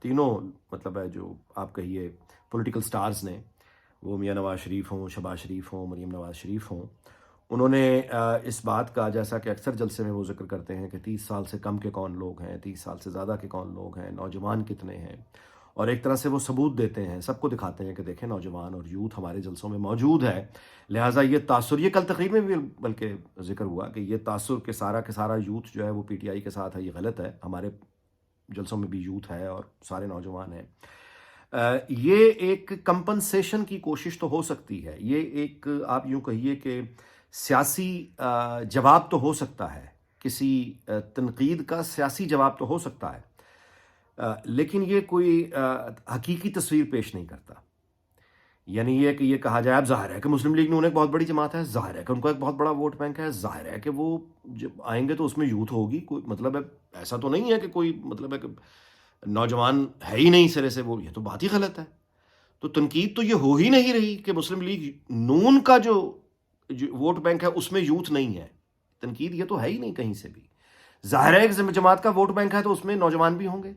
تینوں مطلب ہے جو آپ کہیے پولیٹیکل سٹارز نے، وہ میاں نواز شریف ہوں، شہباز شریف ہوں، مریم نواز شریف ہوں، انہوں نے اس بات کا، جیسا کہ اکثر جلسے میں وہ ذکر کرتے ہیں کہ 30 سال سے کم کے کون لوگ ہیں، 30 سال سے زیادہ کے کون لوگ ہیں، نوجوان کتنے ہیں، اور ایک طرح سے وہ ثبوت دیتے ہیں، سب کو دکھاتے ہیں کہ دیکھیں نوجوان اور یوتھ ہمارے جلسوں میں موجود ہے، لہٰذا یہ تاثر، یہ کل تقریر میں بھی بلکہ ذکر ہوا کہ یہ تاثر کہ سارا یوتھ جو ہے وہ پی ٹی آئی کے ساتھ ہے، یہ غلط ہے، ہمارے جلسوں میں بھی یوتھ ہے اور سارے نوجوان ہیں۔ یہ ایک کمپنسیشن کی کوشش تو ہو سکتی ہے، یہ ایک آپ یوں کہیے کہ سیاسی جواب تو ہو سکتا ہے، کسی تنقید کا سیاسی جواب تو ہو سکتا ہے، لیکن یہ کوئی حقیقی تصویر پیش نہیں کرتا۔ یعنی یہ کہ یہ کہا جائے، اب ظاہر ہے کہ مسلم لیگ نون ایک بہت بڑی جماعت ہے، ظاہر ہے کہ ان کا ایک بہت بڑا ووٹ بینک ہے، ظاہر ہے کہ وہ جب آئیں گے تو اس میں یوتھ ہوگی، کوئی مطلب ہے ایسا تو نہیں ہے کہ کوئی مطلب ہے کہ نوجوان ہے ہی نہیں سرے سے، وہ یہ تو بات ہی غلط ہے۔ تو تنقید تو یہ ہو ہی نہیں رہی کہ مسلم لیگ نون کا جو ووٹ بینک ہے اس میں یوتھ نہیں ہے، تنقید یہ تو ہے ہی نہیں کہیں سے بھی۔ ظاہر ہے کہ جماعت کا ووٹ بینک ہے تو اس میں نوجوان بھی ہوں گے،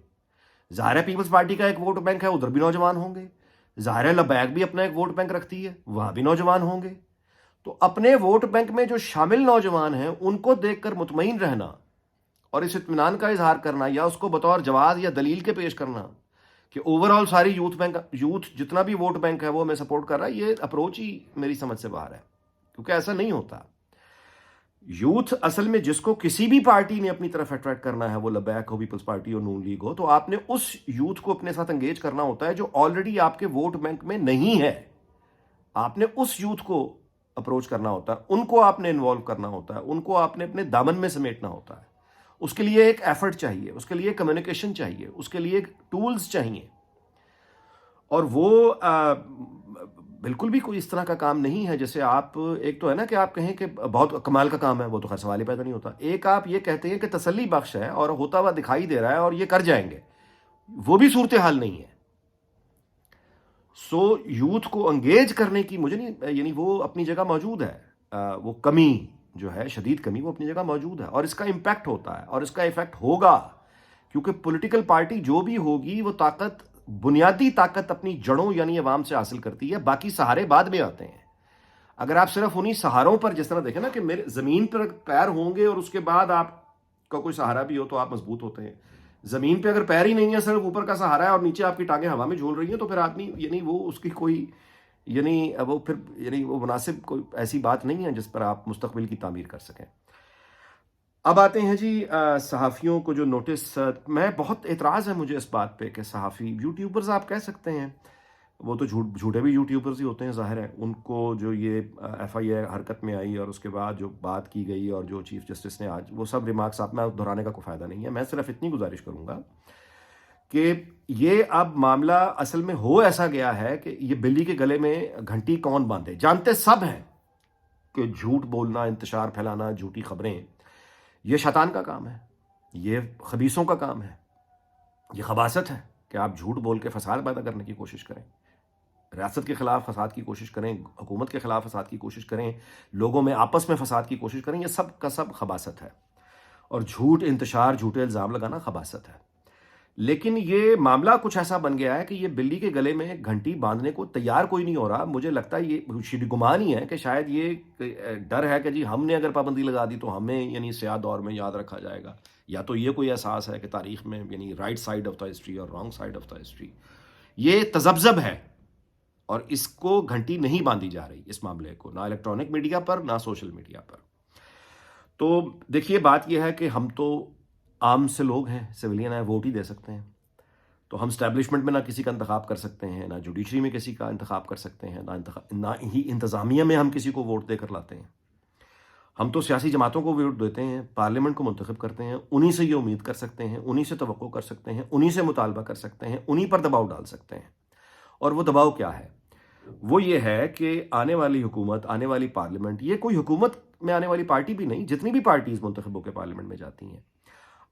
ظاہر ہے پیپلز پارٹی کا ایک ووٹ بینک ہے، ادھر بھی نوجوان ہوں گے، ظاہر ہے لبیک بھی اپنا ایک ووٹ بینک رکھتی ہے، وہاں بھی نوجوان ہوں گے۔ تو اپنے ووٹ بینک میں جو شامل نوجوان ہیں ان کو دیکھ کر مطمئن رہنا اور اس اطمینان کا اظہار کرنا، یا اس کو بطور جواز یا دلیل کے پیش کرنا کہ اوور آل ساری یوتھ جتنا بھی ووٹ بینک ہے وہ میں سپورٹ کر رہا ہے، یہ اپروچ ہی میری سمجھ سے باہر ہے، کیونکہ ایسا نہیں ہوتا۔ یوتھ اصل میں جس کو کسی بھی پارٹی نے اپنی طرف اٹریکٹ کرنا ہے، وہ لبیک ہو، پیپلز پارٹی ہو، نون لیگ ہو، تو آپ نے اس یوتھ کو اپنے ساتھ انگیج کرنا ہوتا ہے جو آلریڈی آپ کے ووٹ بینک میں نہیں ہے۔ آپ نے اس یوتھ کو اپروچ کرنا ہوتا ہے، ان کو آپ نے انوالو کرنا ہوتا ہے، ان کو آپ نے اپنے دامن میں سمیٹنا ہوتا ہے۔ اس کے لیے ایک ایفرٹ چاہیے، اس کے لیے کمیونیکیشن چاہیے، اس کے لیے ٹولز چاہیے، اور وہ بالکل بھی کوئی اس طرح کا کام نہیں ہے جیسے آپ، ایک تو ہے نا کہ آپ کہیں کہ بہت کمال کا کام ہے، وہ تو خیر سوال ہی پیدا نہیں ہوتا۔ ایک آپ یہ کہتے ہیں کہ تسلی بخش ہے اور ہوتا ہوا دکھائی دے رہا ہے اور یہ کر جائیں گے، وہ بھی صورتحال نہیں ہے۔ سو یوتھ کو انگیج کرنے کی مجھے نہیں، یعنی وہ اپنی جگہ موجود ہے، وہ کمی جو ہے، شدید کمی، وہ اپنی جگہ موجود ہے، اور اس کا امپیکٹ ہوتا ہے اور اس کا ایفیکٹ ہوگا، کیونکہ پولیٹیکل پارٹی جو بھی ہوگی وہ طاقت، بنیادی طاقت اپنی جڑوں یعنی عوام سے حاصل کرتی ہے، باقی سہارے بعد میں آتے ہیں۔ اگر آپ صرف انہی سہاروں پر، جس طرح دیکھیں نا کہ میرے زمین پر پیر ہوں گے اور اس کے بعد آپ کا کوئی سہارا بھی ہو تو آپ مضبوط ہوتے ہیں، زمین پہ اگر پیر ہی نہیں ہے، صرف اوپر کا سہارا ہے اور نیچے آپ کی ٹانگیں ہوا میں جھول رہی ہیں، تو پھر آدمی یعنی وہ اس کی کوئی یعنی وہ پھر یعنی وہ مناسب کوئی ایسی بات نہیں ہے جس پر آپ مستقبل کی تعمیر کر سکیں۔ اب آتے ہیں جی صحافیوں کو جو نوٹس، میں بہت اعتراض ہے مجھے اس بات پہ کہ صحافی، یوٹیوبرز آپ کہہ سکتے ہیں، وہ تو جھوٹے بھی یوٹیوبرز ہی ہوتے ہیں، ظاہر ہے، ان کو جو یہ ایف آئی اے حرکت میں آئی اور اس کے بعد جو بات کی گئی اور جو چیف جسٹس نے آج وہ سب ریمارکس، آپ میں دہرانے کا کوئی فائدہ نہیں ہے، میں صرف اتنی گزارش کروں گا کہ یہ اب معاملہ اصل میں ہو ایسا گیا ہے کہ یہ بلی کے گلے میں گھنٹی کون باندھے، جانتے سب ہیں کہ جھوٹ بولنا، انتشار پھیلانا، جھوٹی خبریں، یہ شیطان کا کام ہے، یہ خبیثوں کا کام ہے، یہ خباثت ہے کہ آپ جھوٹ بول کے فساد پیدا کرنے کی کوشش کریں، ریاست کے خلاف فساد کی کوشش کریں، حکومت کے خلاف فساد کی کوشش کریں، لوگوں میں آپس میں فساد کی کوشش کریں، یہ سب کا سب خباثت ہے، اور جھوٹ، انتشار، جھوٹے الزام لگانا خباثت ہے۔ لیکن یہ معاملہ کچھ ایسا بن گیا ہے کہ یہ بلی کے گلے میں گھنٹی باندھنے کو تیار کوئی نہیں ہو رہا۔ مجھے لگتا ہے یہ گمان ہی ہے کہ شاید یہ ڈر ہے کہ جی ہم نے اگر پابندی لگا دی تو ہمیں یعنی سیاہ دور میں یاد رکھا جائے گا، یا تو یہ کوئی احساس ہے کہ تاریخ میں یعنی right side of the history اور wrong side of the history, یہ تذبذب ہے، اور اس کو گھنٹی نہیں باندھی جا رہی، اس معاملے کو، نہ الیکٹرانک میڈیا پر نہ سوشل میڈیا پر۔ تو دیکھیے بات یہ ہے کہ ہم تو عام سے لوگ ہیں، سویلین ہیں، ووٹ ہی دے سکتے ہیں، تو ہم اسٹیبلشمنٹ میں نہ کسی کا انتخاب کر سکتے ہیں، نہ جوڈیشری میں کسی کا انتخاب کر سکتے ہیں، نہ ہی انتظامیہ میں ہم کسی کو ووٹ دے کر لاتے ہیں۔ ہم تو سیاسی جماعتوں کو ووٹ دیتے ہیں، پارلیمنٹ کو منتخب کرتے ہیں، انہی سے یہ امید کر سکتے ہیں، انہی سے توقع کر سکتے ہیں، انہی سے مطالبہ کر سکتے ہیں، انہی پر دباؤ ڈال سکتے ہیں۔ اور وہ دباؤ کیا ہے؟ وہ یہ ہے کہ آنے والی حکومت، آنے والی پارلیمنٹ، یہ کوئی حکومت میں آنے والی پارٹی بھی نہیں، جتنی بھی پارٹیز منتخب ہو کے پارلیمنٹ میں جاتی ہیں،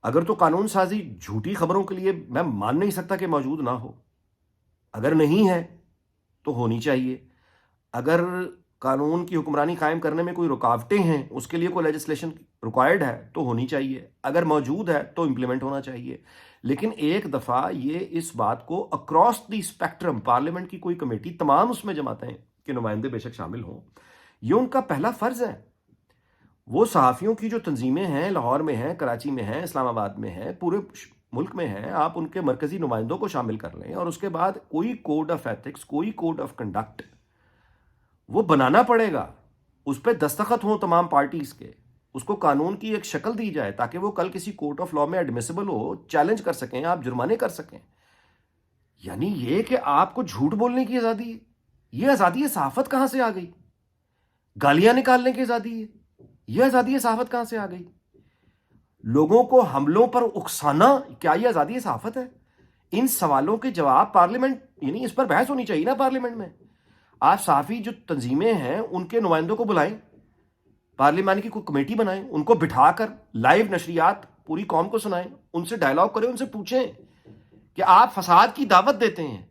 اگر تو قانون سازی جھوٹی خبروں کے لیے میں مان نہیں سکتا کہ موجود نہ ہو، اگر نہیں ہے تو ہونی چاہیے، اگر قانون کی حکمرانی قائم کرنے میں کوئی رکاوٹیں ہیں، اس کے لیے کوئی لیجسلیشن ریکوائرڈ ہے تو ہونی چاہیے، اگر موجود ہے تو امپلیمنٹ ہونا چاہیے۔ لیکن ایک دفعہ یہ اس بات کو اکراس دی اسپیکٹرم پارلیمنٹ کی کوئی کمیٹی تمام اس میں جماعتیں کے نمائندے بے شک شامل ہوں، یہ ان کا پہلا فرض ہے۔ وہ صحافیوں کی جو تنظیمیں ہیں، لاہور میں ہیں، کراچی میں ہیں، اسلام آباد میں ہیں، پورے ملک میں ہیں، آپ ان کے مرکزی نمائندوں کو شامل کر لیں اور اس کے بعد کوئی کوڈ آف ایتھکس، کوئی کوڈ آف کنڈکٹ وہ بنانا پڑے گا، اس پہ دستخط ہوں تمام پارٹیز کے، اس کو قانون کی ایک شکل دی جائے تاکہ وہ کل کسی کورٹ آف لا میں ایڈمیسیبل ہو، چیلنج کر سکیں، آپ جرمانے کر سکیں۔ یعنی یہ کہ آپ کو جھوٹ بولنے کی آزادی ہے، یہ آزادی صحافت کہاں سے آ گئی؟ گالیاں نکالنے کی آزادی ہے، یہ آزادی صحافت کہاں سے آ گئی؟ لوگوں کو حملوں پر اکسانا، کیا یہ آزادی صحافت ہے؟ ان سوالوں کے جواب پارلیمنٹ، یعنی اس پر بحث ہونی چاہیے نا پارلیمنٹ میں۔ آپ صحافی جو تنظیمیں ہیں ان کے نمائندوں کو بلائیں، پارلیمان کی کوئی کمیٹی بنائیں، ان کو بٹھا کر لائیو نشریات پوری قوم کو سنائیں، ان سے ڈائلاگ کریں، ان سے پوچھیں کہ آپ فساد کی دعوت دیتے ہیں،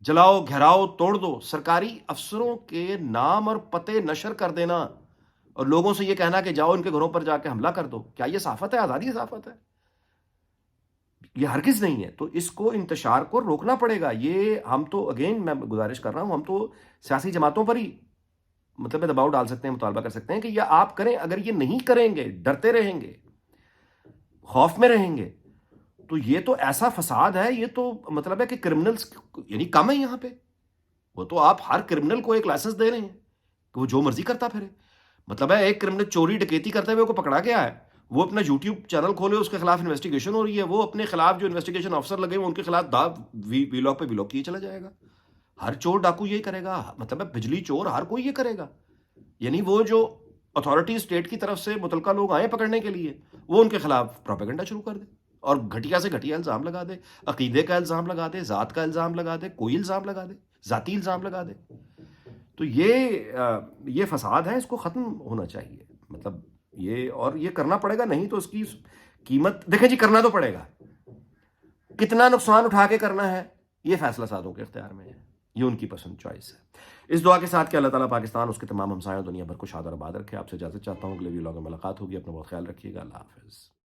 جلاؤ، گھیراؤ، توڑ دو، سرکاری افسروں کے نام اور پتے نشر کر دینا اور لوگوں سے یہ کہنا کہ جاؤ ان کے گھروں پر جا کے حملہ کر دو، کیا یہ صحافت ہے؟ آزادی صحافت ہے؟ یہ ہرگز نہیں ہے۔ تو اس کو انتشار کو روکنا پڑے گا۔ یہ ہم تو اگین میں گزارش کر رہا ہوں، ہم تو سیاسی جماعتوں پر ہی مطلب دباؤ ڈال سکتے ہیں، مطالبہ کر سکتے ہیں کہ یہ آپ کریں۔ اگر یہ نہیں کریں گے، ڈرتے رہیں گے، خوف میں رہیں گے، تو یہ تو ایسا فساد ہے، یہ تو مطلب ہے کہ کرمنلز یعنی کم ہے یہاں پہ۔ وہ تو آپ ہر کرمنل کو ایک لائسنس دے رہے ہیں کہ وہ جو مرضی کرتا پھرے۔ مطلب ہے ایک کرمنل چوری ڈکیتی کرتے ہوئے کو پکڑا گیا ہے، وہ اپنا یوٹیوب چینل کھولے، اس کے خلاف انویسٹیگیشن ہو رہی ہے، وہ اپنے خلاف جو انویسٹیگیشن افسر لگے ہوئے ان کے خلاف ویلاگ پہ ویلاگ کیے چلا جائے گا۔ ہر چور ڈاکو یہی کرے گا، مطلب ہے بجلی چور ہر کوئی یہ کرے گا۔ یعنی وہ جو اتھارٹی اسٹیٹ کی طرف سے متعلقہ لوگ آئے پکڑنے کے لیے، وہ ان کے خلاف پروپیگنڈا شروع کر دے اور گھٹیا سے گھٹیا الزام لگا دے، عقیدے کا الزام لگا دے، ذات کا الزام لگا دے، کوئی الزام لگا دے، ذاتی الزام لگا دے۔ تو یہ فساد ہے، اس کو ختم ہونا چاہیے۔ مطلب یہ، اور یہ کرنا پڑے گا، نہیں تو اس کی قیمت دیکھیں جی، کرنا تو پڑے گا۔ کتنا نقصان اٹھا کے کرنا ہے یہ فیصلہ سازوں کے اختیار میں ہے، یہ ان کی پسند چوائس ہے۔ اس دعا کے ساتھ کہ اللہ تعالیٰ پاکستان، اس کے تمام ہمسایوں، دنیا بھر کو شاد اور آباد رکھے۔ آپ سے اجازت چاہتا ہوں، اگلے ویلاگ میں ملاقات ہوگی۔ اپنا بہت خیال رکھیے گا۔ اللہ حافظ۔